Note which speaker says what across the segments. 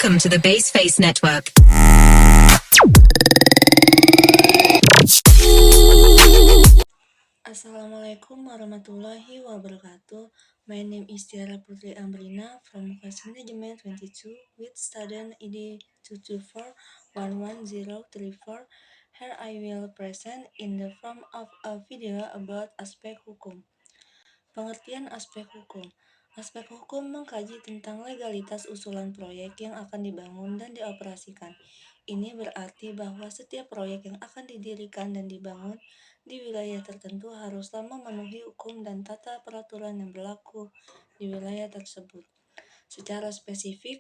Speaker 1: Welcome to the Baseface Network.
Speaker 2: Assalamualaikum warahmatullahi wabarakatuh. My name is Tiara Putri Amrina from class management 22 with student ID 224-11034. Here I will present in the form of a video about aspek hukum. Pengertian aspek hukum. Aspek hukum mengkaji tentang legalitas usulan proyek yang akan dibangun dan dioperasikan. Ini berarti bahwa setiap proyek yang akan didirikan dan dibangun di wilayah tertentu haruslah memenuhi hukum dan tata peraturan yang berlaku di wilayah tersebut. Secara spesifik,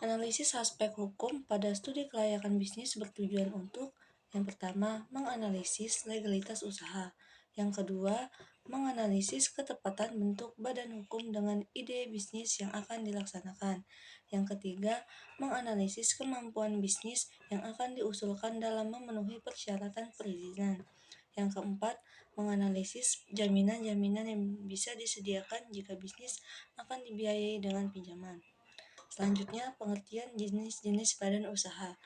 Speaker 2: analisis aspek hukum pada studi kelayakan bisnis bertujuan untuk yang pertama, menganalisis legalitas usaha. Yang kedua, menganalisis ketepatan bentuk badan hukum dengan ide bisnis yang akan dilaksanakan. Yang ketiga, menganalisis kemampuan bisnis yang akan diusulkan dalam memenuhi persyaratan perizinan. Yang keempat, menganalisis jaminan-jaminan yang bisa disediakan jika bisnis akan dibiayai dengan pinjaman. Selanjutnya, pengertian jenis-jenis badan usaha.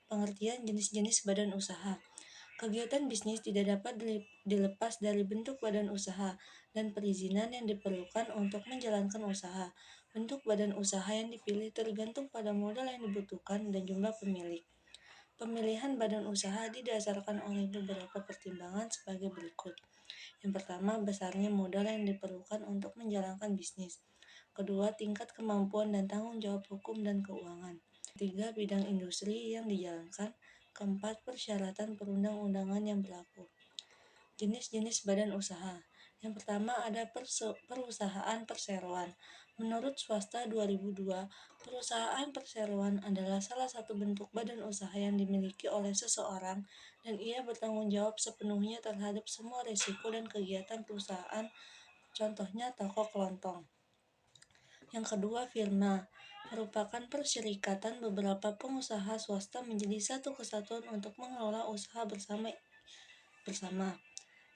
Speaker 2: Pengertian jenis-jenis badan usaha. Kegiatan bisnis tidak dapat dilepas dari bentuk badan usaha dan perizinan yang diperlukan untuk menjalankan usaha. Bentuk badan usaha yang dipilih tergantung pada modal yang dibutuhkan dan jumlah pemilik. Pemilihan badan usaha didasarkan oleh beberapa pertimbangan sebagai berikut. Yang pertama, besarnya modal yang diperlukan untuk menjalankan bisnis. Kedua, tingkat kemampuan dan tanggung jawab hukum dan keuangan. Ketiga, bidang industri yang dijalankan. Keempat, persyaratan perundang-undangan yang berlaku. Jenis-jenis badan usaha. Yang pertama ada perusahaan perseroan. Menurut Swasta 2002, perusahaan perseroan adalah salah satu bentuk badan usaha yang dimiliki oleh seseorang dan ia bertanggung jawab sepenuhnya terhadap semua risiko dan kegiatan perusahaan, contohnya toko kelontong. Yang kedua, firma merupakan perserikatan beberapa pengusaha swasta menjadi satu kesatuan untuk mengelola usaha bersama.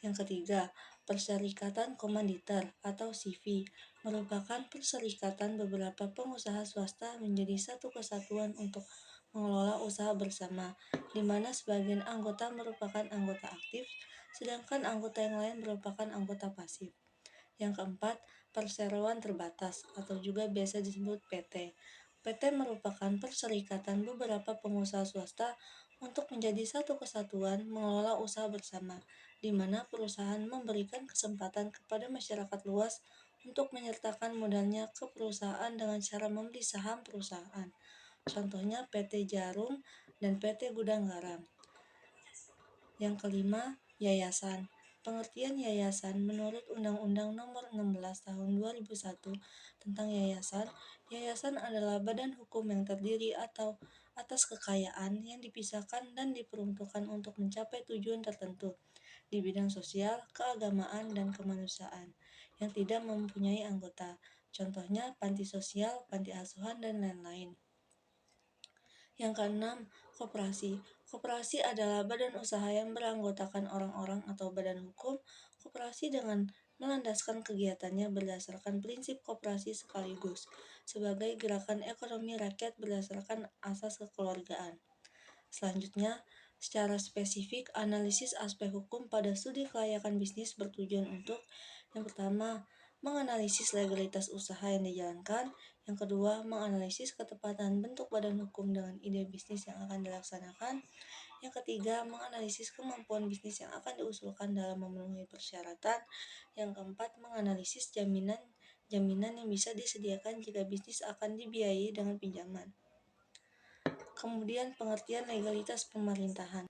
Speaker 2: Yang ketiga, perserikatan komanditer atau CV merupakan perserikatan beberapa pengusaha swasta menjadi satu kesatuan untuk mengelola usaha bersama, di mana sebagian anggota merupakan anggota aktif, sedangkan anggota yang lain merupakan anggota pasif. Yang keempat, perseroan terbatas atau juga biasa disebut PT. PT merupakan perserikatan beberapa pengusaha swasta untuk menjadi satu kesatuan mengelola usaha bersama, di mana perusahaan memberikan kesempatan kepada masyarakat luas untuk menyertakan modalnya ke perusahaan dengan cara membeli saham perusahaan. Contohnya PT Jarum dan PT Gudang Garam. Yang kelima, yayasan. Pengertian yayasan menurut Undang-Undang Nomor 16 Tahun 2001 tentang yayasan, yayasan adalah badan hukum yang terdiri atau atas kekayaan yang dipisahkan dan diperuntukkan untuk mencapai tujuan tertentu di bidang sosial, keagamaan, dan kemanusiaan yang tidak mempunyai anggota. Contohnya panti sosial, panti asuhan, dan lain-lain. Yang keenam, koperasi. Koperasi adalah badan usaha yang beranggotakan orang-orang atau badan hukum. Koperasi dengan melandaskan kegiatannya berdasarkan prinsip koperasi sekaligus sebagai gerakan ekonomi rakyat berdasarkan asas kekeluargaan. Selanjutnya, secara spesifik, analisis aspek hukum pada studi kelayakan bisnis bertujuan untuk yang pertama, menganalisis legalitas usaha yang dijalankan. Yang kedua, menganalisis ketepatan bentuk badan hukum dengan ide bisnis yang akan dilaksanakan. Yang ketiga, menganalisis kemampuan bisnis yang akan diusulkan dalam memenuhi persyaratan. Yang keempat, menganalisis jaminan yang bisa disediakan jika bisnis akan dibiayai dengan pinjaman. Kemudian pengertian legalitas pemerintahan.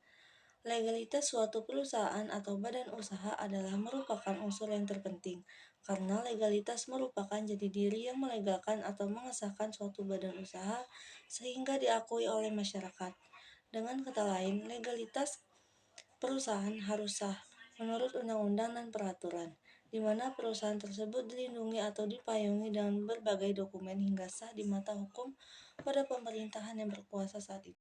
Speaker 2: Legalitas suatu perusahaan atau badan usaha adalah merupakan unsur yang terpenting, karena legalitas merupakan jati diri yang melegalkan atau mengesahkan suatu badan usaha sehingga diakui oleh masyarakat. Dengan kata lain, legalitas perusahaan harus sah menurut undang-undang dan peraturan, di mana perusahaan tersebut dilindungi atau dipayungi dengan berbagai dokumen hingga sah di mata hukum pada pemerintahan yang berkuasa saat itu.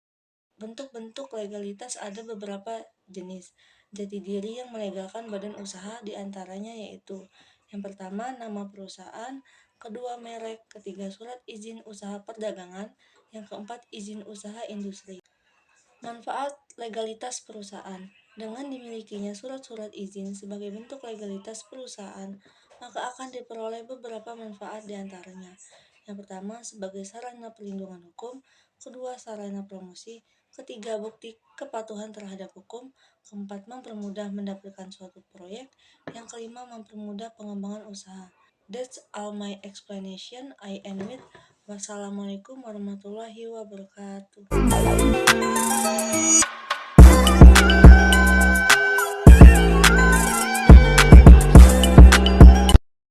Speaker 2: Bentuk-bentuk legalitas ada beberapa jenis. Jati diri yang melegalkan badan usaha diantaranya yaitu yang pertama, nama perusahaan, kedua merek, ketiga surat izin usaha perdagangan, yang keempat izin usaha industri. Manfaat legalitas perusahaan. Dengan dimilikinya surat-surat izin sebagai bentuk legalitas perusahaan, maka akan diperoleh beberapa manfaat diantaranya. Yang pertama, sebagai sarana perlindungan hukum, kedua, sarana promosi, ketiga, bukti kepatuhan terhadap hukum, keempat, mempermudah mendapatkan suatu proyek, yang kelima, mempermudah pengembangan usaha. That's all my explanation. I end with wassalamualaikum warahmatullahi wabarakatuh.